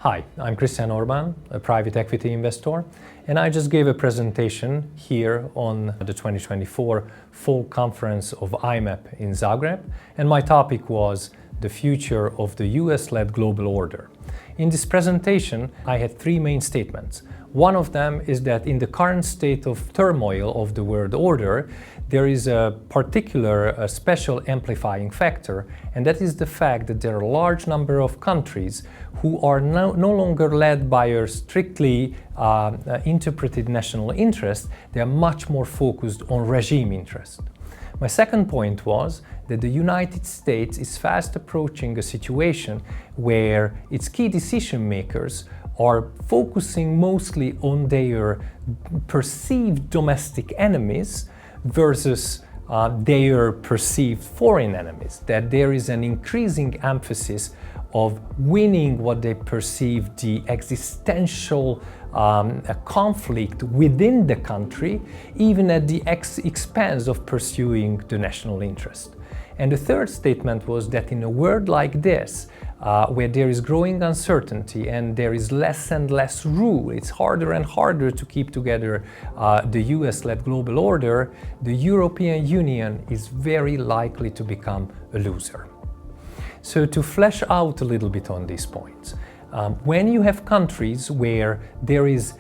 Hi, I'm Krisztián Orbán, a private equity investor, and I just gave a presentation here on the 2024 Fall Conference of IMAP in Zagreb, and my topic was the future of the US-led global order. In this presentation, I had three main statements. One of them is that in the current state of turmoil of the world order, there is a particular special amplifying factor, and that is the fact that there are a large number of countries who are no longer led by a strictly interpreted national interest. They are much more focused on regime interest. My second point was that the United States is fast approaching a situation where its key decision makers are focusing mostly on their perceived domestic enemies versus their perceived foreign enemies, that there is an increasing emphasis of winning what they perceive the existential conflict within the country, even at the expense of pursuing the national interest. And the third statement was that in a world like this, where there is growing uncertainty and there is less and less rule, it's harder and harder to keep together the US-led global order, the European Union is very likely to become a loser. So to flesh out a little bit on these points, when you have countries where there is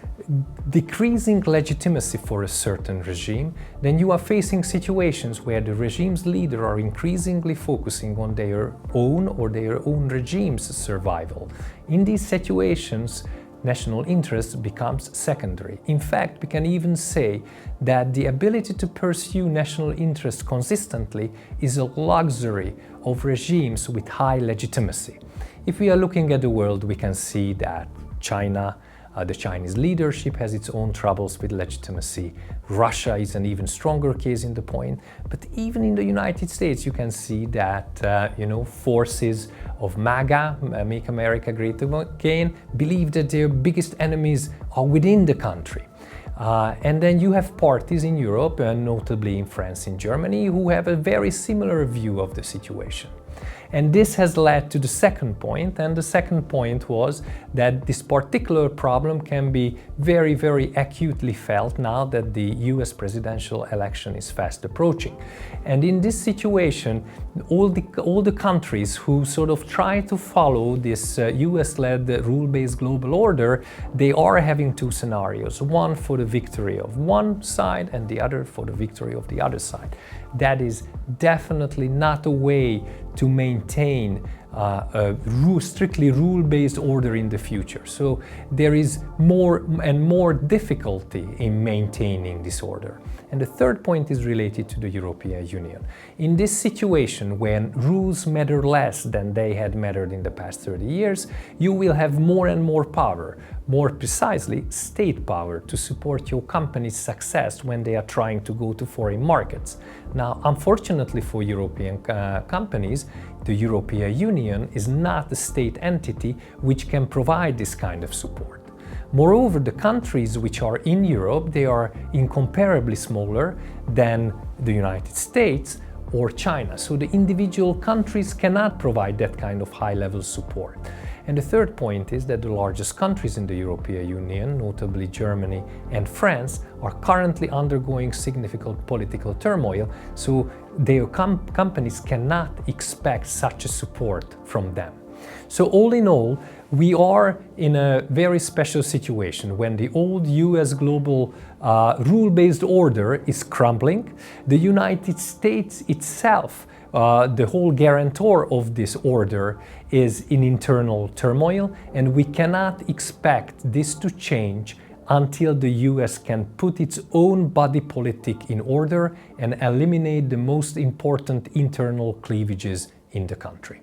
decreasing legitimacy for a certain regime, then you are facing situations where the regime's leaders are increasingly focusing on their own or their own regime's survival. In these situations, national interest becomes secondary. In fact, we can even say that the ability to pursue national interest consistently is a luxury of regimes with high legitimacy. If we are looking at the world, we can see that China, the Chinese leadership has its own troubles with legitimacy. Russia is an even stronger case in the point. But even in the United States, you can see that forces of MAGA, Make America Great Again, believe that their biggest enemies are within the country. And then you have parties in Europe, notably in France and Germany, who have a very similar view of the situation. And this has led to the second point, and the second point was that this particular problem can be very, very acutely felt now that the US presidential election is fast approaching. And in this situation, all the countries who sort of try to follow this US-led rule-based global order, they are having two scenarios, one for the victory of one side and the other for the victory of the other side. That is definitely not a way to maintain a strictly rule-based order in the future. So there is more and more difficulty in maintaining this order. And the third point is related to the European Union. In this situation, when rules matter less than they had mattered in the past 30 years, you will have more and more power, more precisely state power, to support your company's success when they are trying to go to foreign markets. Now, unfortunately for European companies, the European Union is not a state entity which can provide this kind of support. Moreover, the countries which are in Europe, they are incomparably smaller than the United States or China. So the individual countries cannot provide that kind of high-level support. And the third point is that the largest countries in the European Union, notably Germany and France, are currently undergoing significant political turmoil, so their companies cannot expect such a support from them. So all in all, we are in a very special situation when the old US global rule-based order is crumbling. The United States itself, the whole guarantor of this order, is in internal turmoil, and we cannot expect this to change until the US can put its own body politic in order and eliminate the most important internal cleavages in the country.